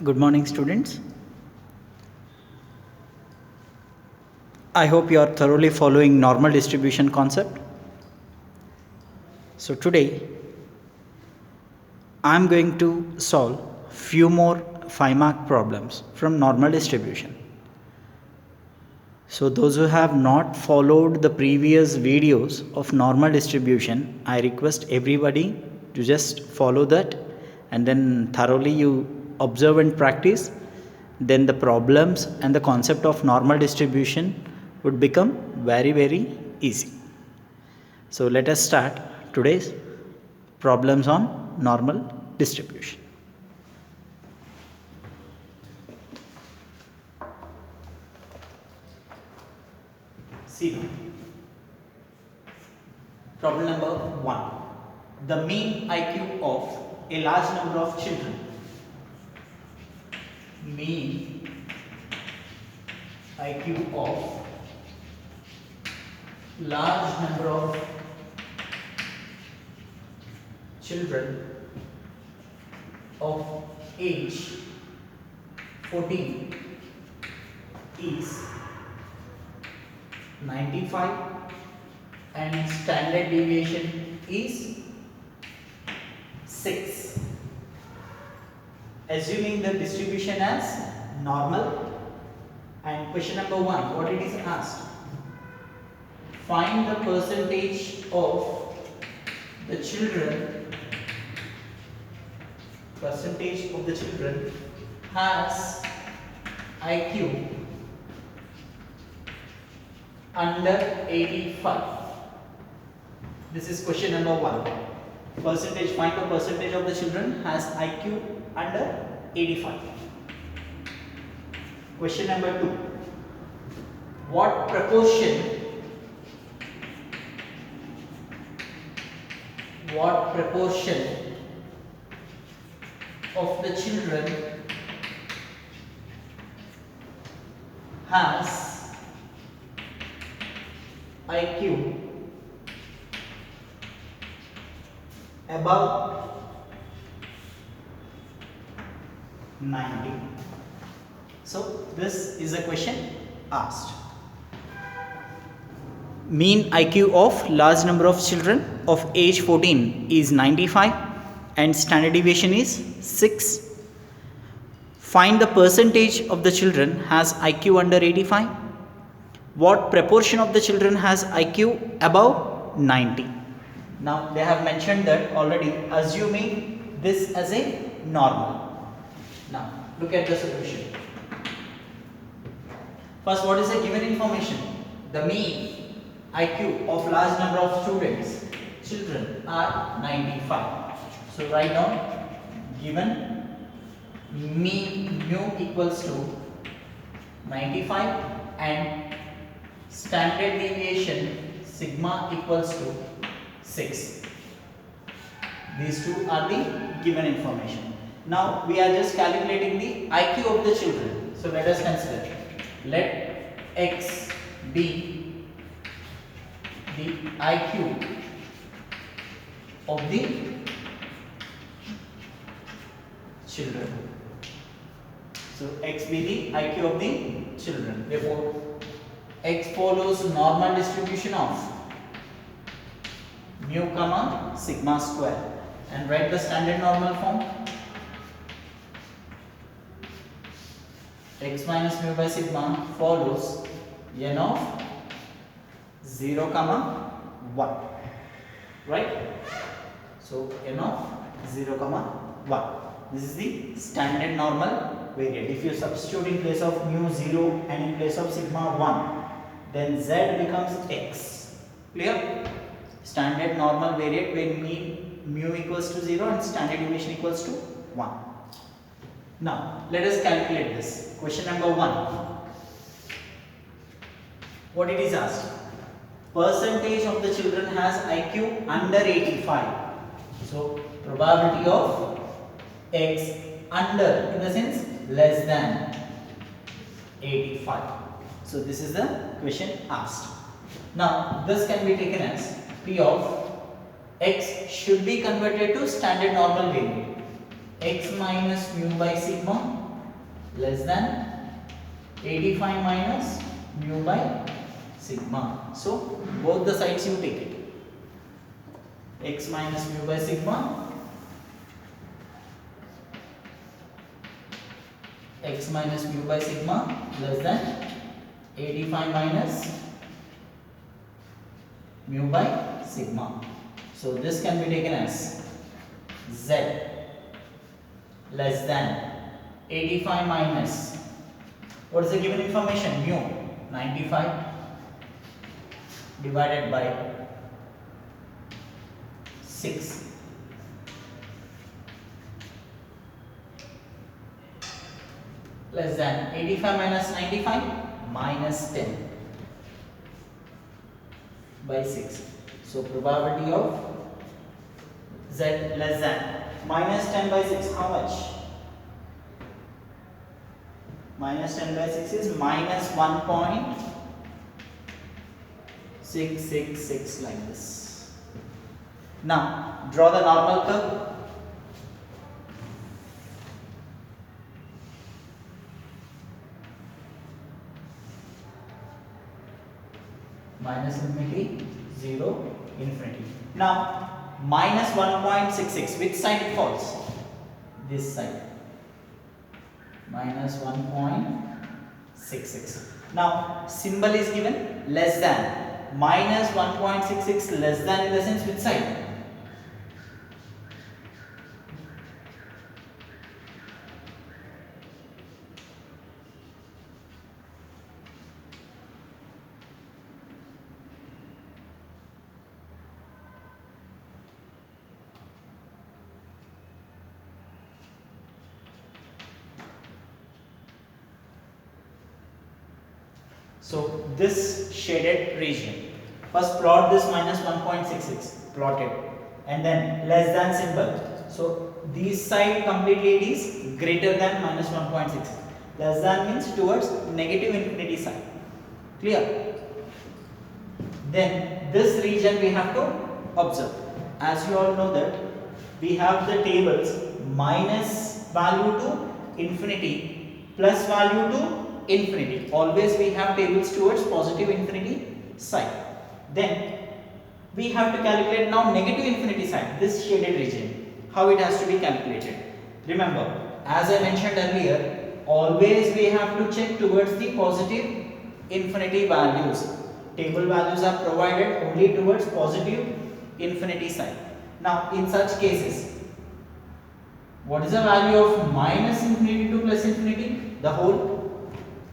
Good morning, students. I hope you are thoroughly following normal distribution concept. So today I am going to solve few more 5-mark problems from normal distribution. So those who have not followed the previous videos of normal distribution, I request everybody to just follow that and then thoroughly you observe and practice. Then the problems and the concept of normal distribution would become very easy. So let us start today's problems on normal distribution. See now. Problem number 1. The mean IQ of a large number of children. Mean IQ of large number of children of age 14 is 95 and standard deviation is 6. Assuming the distribution as normal, and question number 1, what it is asked? Find the percentage of the children has IQ under 85. This is question number 1. Find the percentage of the children has IQ under 85. Question number 2. What proportion of the children has IQ above 90? So this is a question asked. Mean IQ of large number of children of age 14 is 95 and standard deviation is 6. Find the percentage of the children has IQ under 85. What proportion of the children has IQ above 90? Now they have mentioned that already, assuming this as a normal. Now look at the solution. First, what is the given information? The mean IQ of large number of children are 95. So write down given mean mu equals to 95 and standard deviation sigma equals to 6. These two are the given information. Now we are just calculating the IQ of the children. So let us consider. Let x be the IQ of the children. So x be the IQ of the children. Therefore, x follows normal distribution of mu comma sigma square, and write the standard normal form. X minus mu by sigma follows n of 0 comma 1, right? So n of 0 comma 1. This is the standard normal variate. If you substitute in place of mu 0 and in place of sigma 1, then z becomes x. Clear? Standard normal variate when mean mu equals to 0 and standard deviation equals to 1. Now let us calculate this. Question number 1. What it is asked? Percentage of the children has IQ under 85. So probability of x under, in the sense less than 85. So this is the question asked. Now this can be taken as P of x should be converted to standard normal variate. X minus mu by sigma less than 85 minus mu by sigma. So both the sides you take it. X minus mu by sigma, x minus mu by sigma less than 85 minus mu by sigma. So this can be taken as z less than 85 minus, what is the given information? Mu 95 divided by 6. Less than 85 minus 95 minus 10 by 6. So probability of z less than minus 10 by 6, how much? Minus 10 by 6 is minus 1.666 like this. Now draw the normal curve. Minus infinity, 0, infinity. Now minus 1.66, which side it falls? This side. Minus 1.66. Now symbol is given less than. Minus 1.66 less than in the sense which side? So this shaded region. First plot this minus 1.66, plot it, and then less than symbol. So this side completely it is greater than minus 1.66. Less than means towards negative infinity side. Clear? Then this region we have to observe. As you all know that we have the tables minus value to infinity plus value to infinity. Always we have tables towards positive infinity side. Then we have to calculate now negative infinity side, this shaded region. How it has to be calculated? Remember, as I mentioned earlier, always we have to check towards the positive infinity values. Table values are provided only towards positive infinity side. Now in such cases, what is the value of minus infinity to plus infinity? The whole.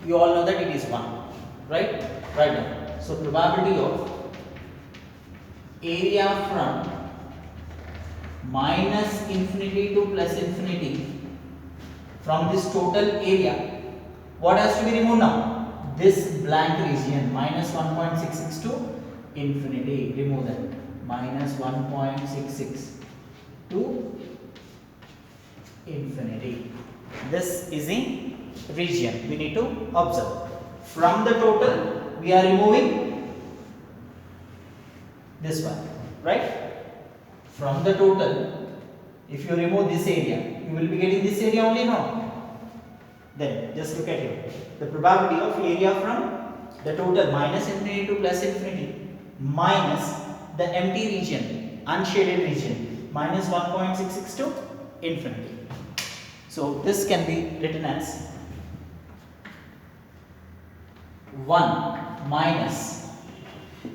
You all know that it is 1, right? Right now. So probability of area from minus infinity to plus infinity from this total area, what has to be removed now? This blank region, minus 1.66 to infinity, remove that. Minus 1.66 to infinity. This is the region we need to observe. From the total we are removing this one, right? From the total, if you remove this area, you will be getting this area only, no? Then just look at it. The probability of area from the total minus infinity to plus infinity minus the empty region, unshaded region, minus 1.66 to infinity. So this can be written as 1 minus,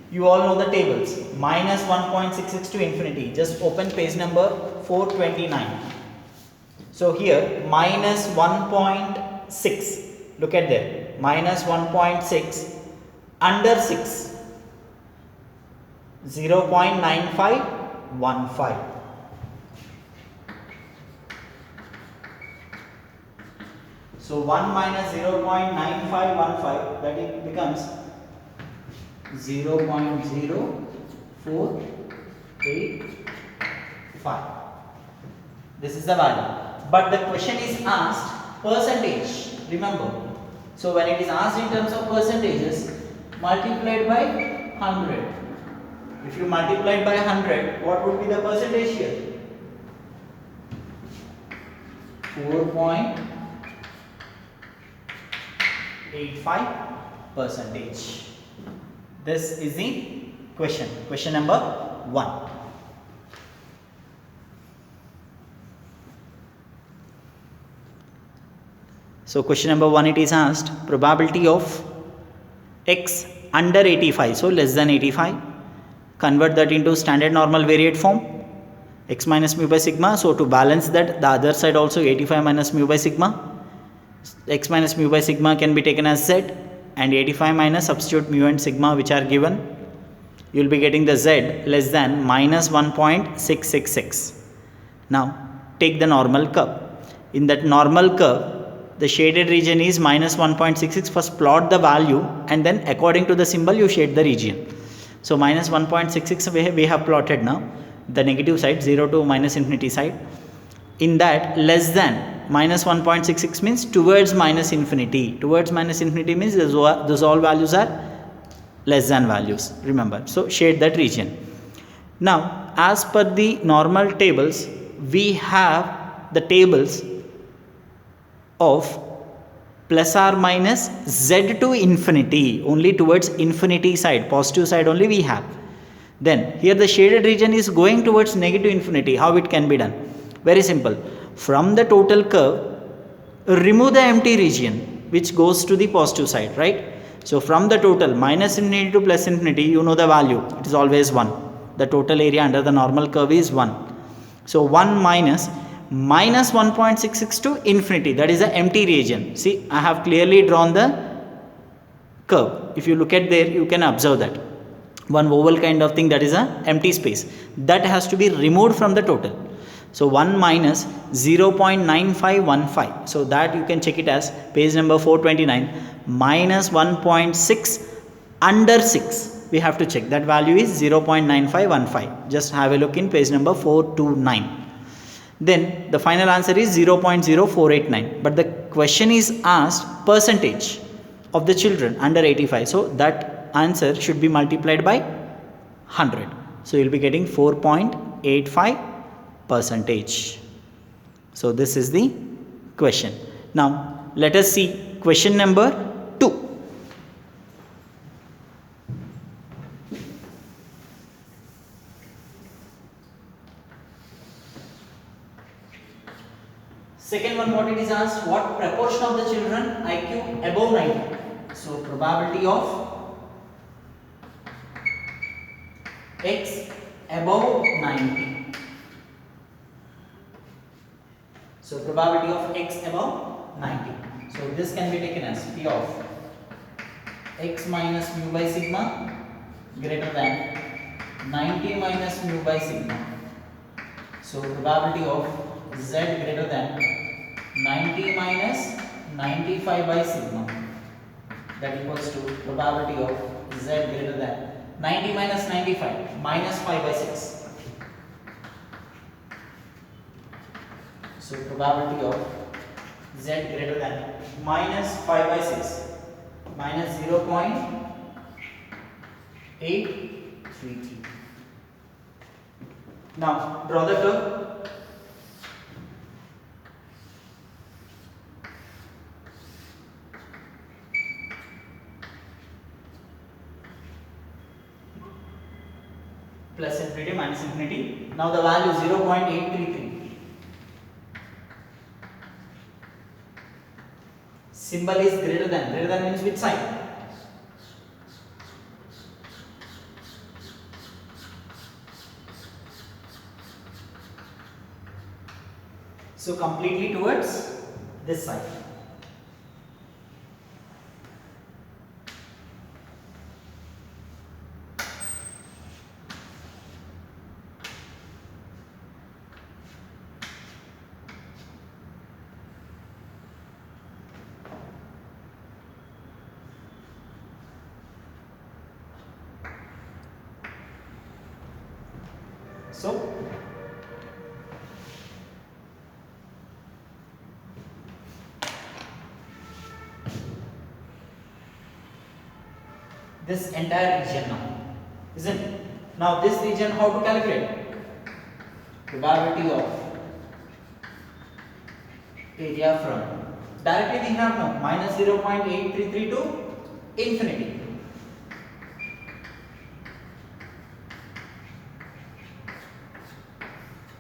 you all know the tables, minus 1.66 to infinity. Just open page number 429. So here minus 1.6, look at there, minus 1.6 under 6, 0.9515. So 1 minus 0.9515, that it becomes 0.0485. This is the value. But the question is asked percentage, remember. So when it is asked in terms of percentages, multiplied by 100. If you multiply by 100, what would be the percentage here? 4.85. 0.85%. This is the question number 1. So question number 1, it is asked probability of x under 85, so less than 85. Convert that into standard normal variate form, x minus mu by sigma. So to balance that, the other side also 85 minus mu by sigma. X minus mu by sigma can be taken as z, and 85 minus substitute mu and sigma which are given. You will be getting the z less than minus 1.666. Now take the normal curve. In that normal curve, the shaded region is minus 1.66. First plot the value, and then according to the symbol you shade the region. So minus 1.66 we have plotted now, the negative side, 0 to minus infinity side. In that, less than minus 1.66 means towards minus infinity. Towards minus infinity means those all values are less than values, remember. So shade that region. Now as per the normal tables, we have the tables of plus or minus z to infinity, only towards infinity side, positive side only we have. Then here the shaded region is going towards negative infinity. How it can be done? Very simple. From the total curve, remove the empty region which goes to the positive side, right? So from the total minus infinity to plus infinity, you know the value, it is always 1. The total area under the normal curve is 1. So 1 minus 1.66 to infinity, that is the empty region. See, I have clearly drawn the curve. If you look at there, you can observe that one oval kind of thing, that is a empty space, that has to be removed from the total. So 1 minus 0.9515, so that you can check it as page number 429, minus 1.6 under 6, we have to check that value is 0.9515. Just have a look in page number 429. Then the final answer is 0.0489. But the question is asked percentage of the children under 85. So that answer should be multiplied by 100. So you will be getting 4.85%. So this is the question. Now let us see question number 2. Second one, what it is asked, what proportion of the children IQ above 90? So probability of x above 90. So probability of x above 90. So this can be taken as P of x minus mu by sigma greater than 90 minus mu by sigma. So probability of z greater than 90 minus 95 by sigma, that equals to probability of z greater than 90 minus 95 minus 5 by 6. So probability of z greater than minus 5 by 6 minus 0.833. Now draw the curve. Plus infinity minus infinity. Now the value 0.833. Symbol is greater than. Greater than means which side? So completely towards this side. So this entire region now, isn't it? Now this region, how to calculate? Probability of area from directly we have now minus 0.833 to infinity.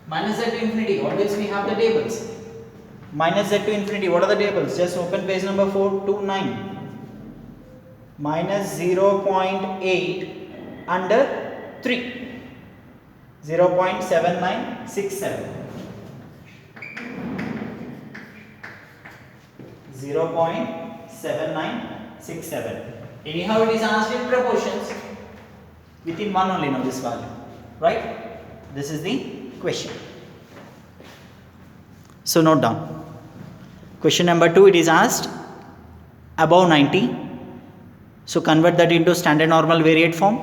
Minus z to infinity, always we have the tables. Minus z to infinity, what are the tables? Just open page number 429. Minus 0.8 under 3. 0.7967. 0.7967. Anyhow, it is asked in proportions. Within 1 only know this value. Right? This is the question. So note down. Question number 2, it is asked above 90. So convert that into standard normal variate form,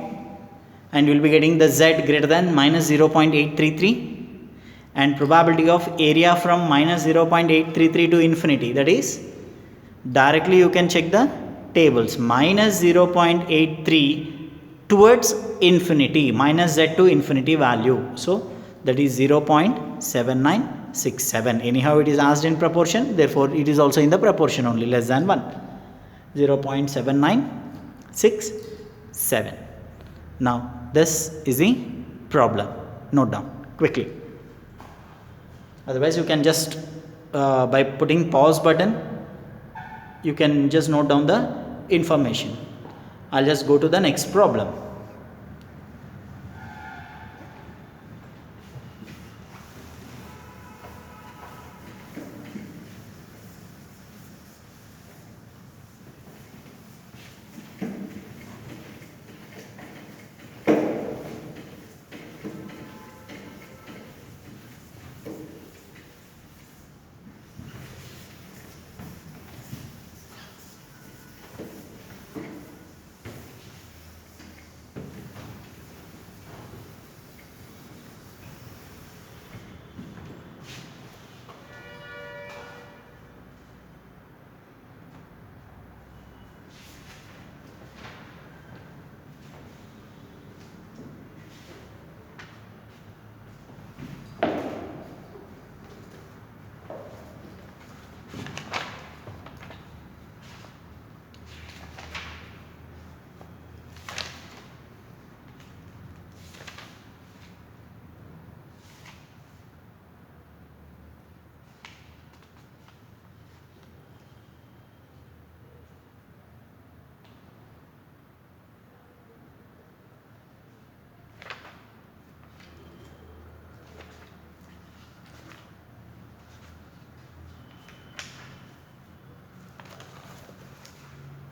and you will be getting the z greater than minus 0.833 and probability of area from minus 0.833 to infinity. That is, directly you can check the tables. Minus 0.83 towards infinity, minus z to infinity value. So that is 0.7967. Anyhow, it is asked in proportion, therefore it is also in the proportion only, less than 1. 0.7967. Now this is the problem. Note down quickly. Otherwise you can just by putting pause button, you can just note down the information. I'll just go to the next problem.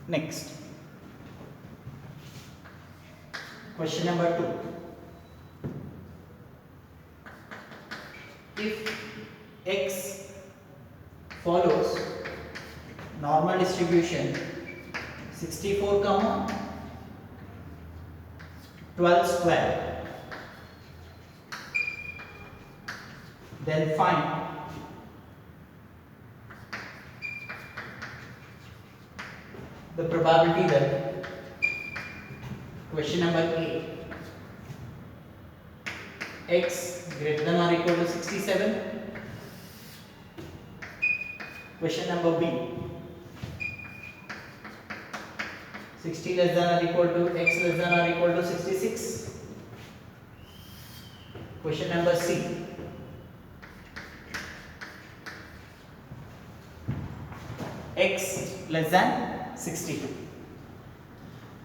Next, question number 2. If x follows normal distribution 64, 12 square, then find the probability that question number A, x greater than or equal to 67. Question number B, 60 less than or equal to x less than or equal to 66. Question number C, x less than 62.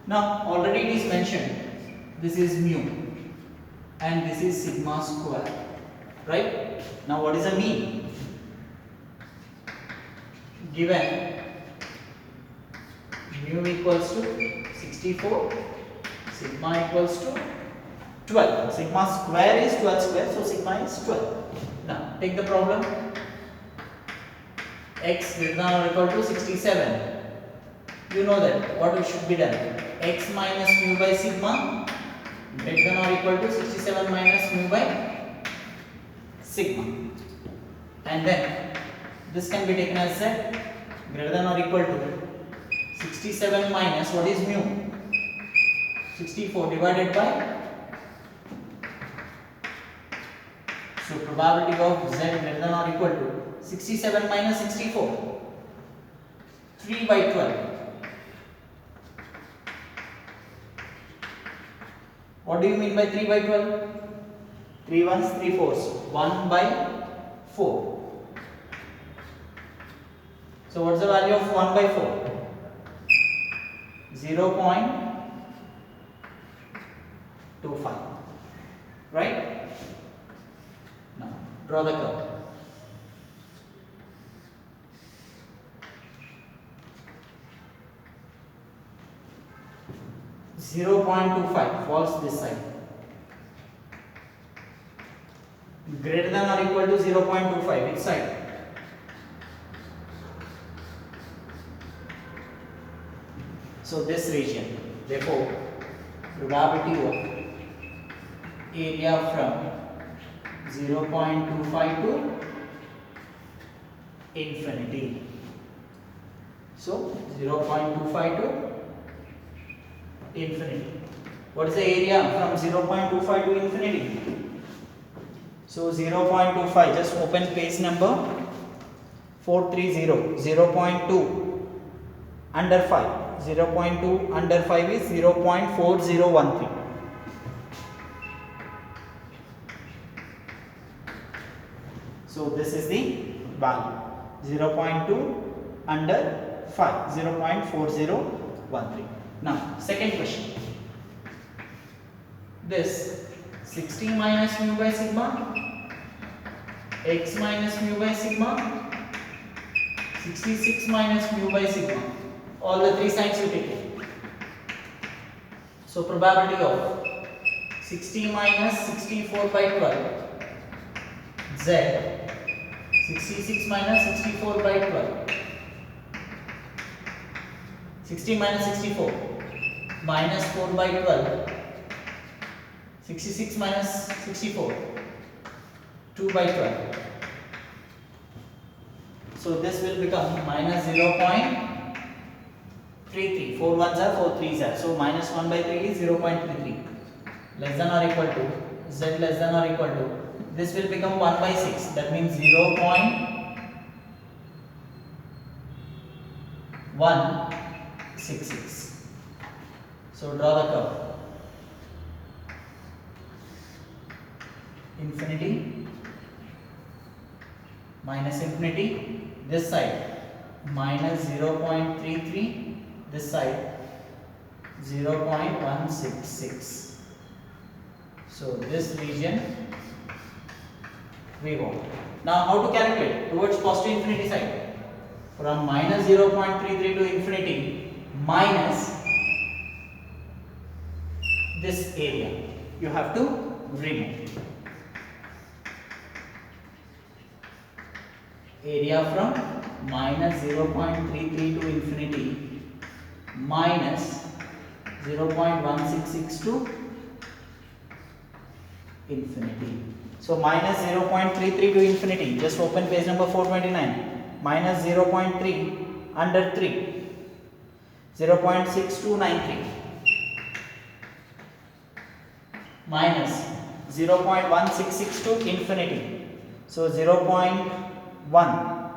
Now already it is mentioned, this is mu and this is sigma square, right? Now what is a mean? Given mu equals to 64, sigma equals to 12. Sigma square is 12 square, so sigma is 12. Now take the problem. X greater than or equal to 67. You know that what should be done? X minus mu by sigma greater than or equal to 67 minus mu by sigma. And then this can be taken as z greater than or equal to 67 minus what is mu? 64 divided by. So probability of z greater than or equal to 67 minus 64. 3 by 12. What do you mean by 3 by 12? 3 ones, 3 fours. 1 by 4. So what's the value of 1 by 4? 0.25. Right? Now draw the curve. Zero 0.25 falls this side. Greater than or equal to 0.25, which side? So this region. Therefore, probability of area from 0.25 to infinity. So 0.25 to infinity. What is the area from 0.25 to infinity? So 0.25, just open page number 430, 0.2 under 5. 0.2 under 5 is 0.4013. So this is the value, 0.2 under 5, 0.4013. Now second question, this 60 minus mu by sigma, x minus mu by sigma, 66 minus mu by sigma, all the three sides you take it. So probability of 60 minus 64 by 12, z, 66 minus 64 by 12, 60 minus 64, minus 4 by 12, 66 minus 64, 2 by 12. So this will become minus 0.33, 4 ones are 4 threes are. So minus 1 by 3 is 0.33, less than or equal to, z less than or equal to, this will become 1 by 6, that means 0.166. So draw the curve. Infinity minus infinity, this side minus 0.33, this side 0.166. So this region we want. Now how to calculate? Towards positive infinity side. From minus 0.33 to infinity minus this area you have to remove. Area from minus 0.33 to infinity minus 0.166 to infinity. So minus 0.33 to infinity, just open page number 429. Minus 0.3 under 3, 0.6293 minus 0.166 to infinity. So 0.1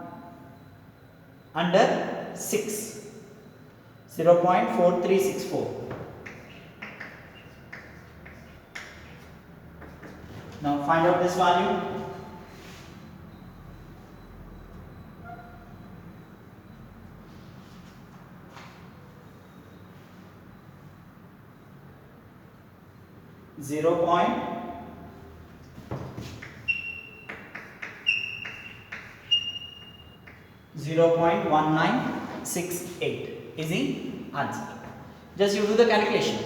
under 6, 0.4364. Now find out this value. Zero point 0.1968 is the answer. Just you do the calculation.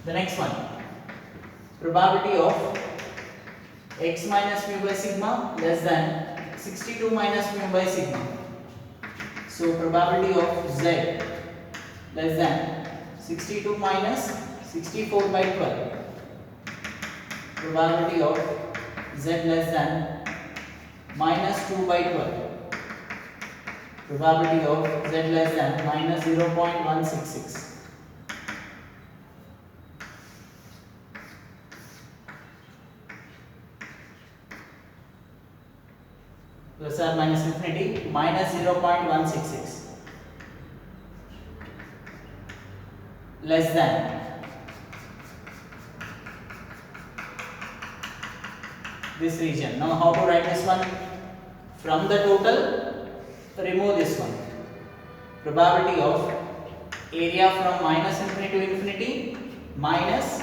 The next one, probability of x minus mu by sigma less than 62 minus mu by sigma. So probability of z less than 62 minus 64 by 12. Probability of z less than minus 2 by 12. Probability of z less than minus 0.166. Plus or minus infinity minus 0.166. less than this region. Now how to write this one? From the total, remove this one. Probability of area from minus infinity to infinity minus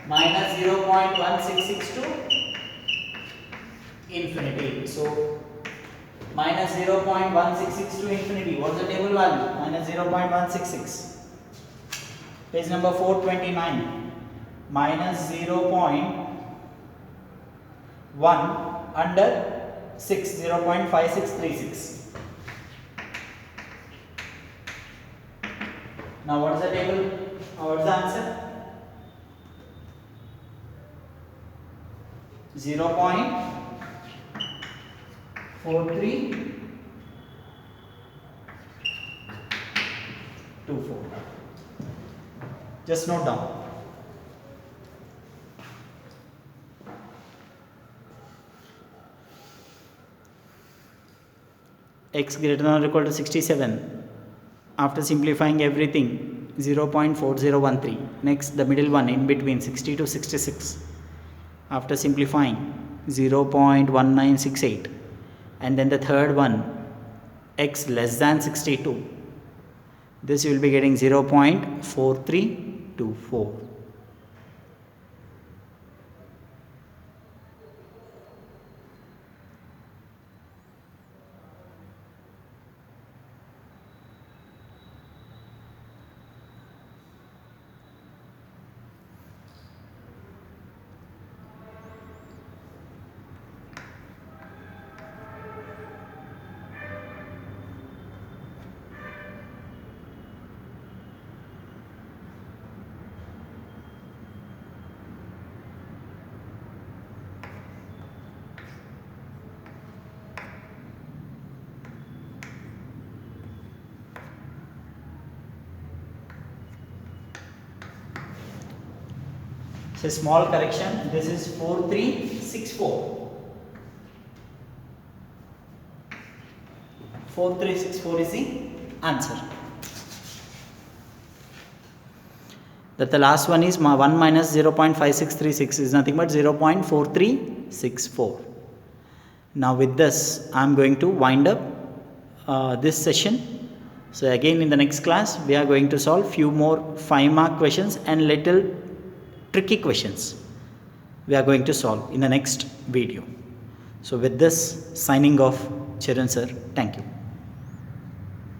0.166 to infinity. So minus 0.166 to infinity. What's the table value? Minus 0.166. Page number 429. Minus 0.1 under 6, 0.5636. Now what is the table? What is the answer? 0.4324. Just note down. X greater than or equal to 67. After simplifying everything, 0.4013. Next, the middle one in between 60 to 66. After simplifying, 0.1968. And then the third one, x less than 62. This you will be getting 0.4324. So small correction, this is 4364. 4364 is the answer. That the last one is 1 minus 0.5636 is nothing but 0.4364. Now with this I am going to wind up this session. So again in the next class we are going to solve few more 5-mark questions and little tricky questions we are going to solve in the next video. So with this, signing off, Charan sir, thank you.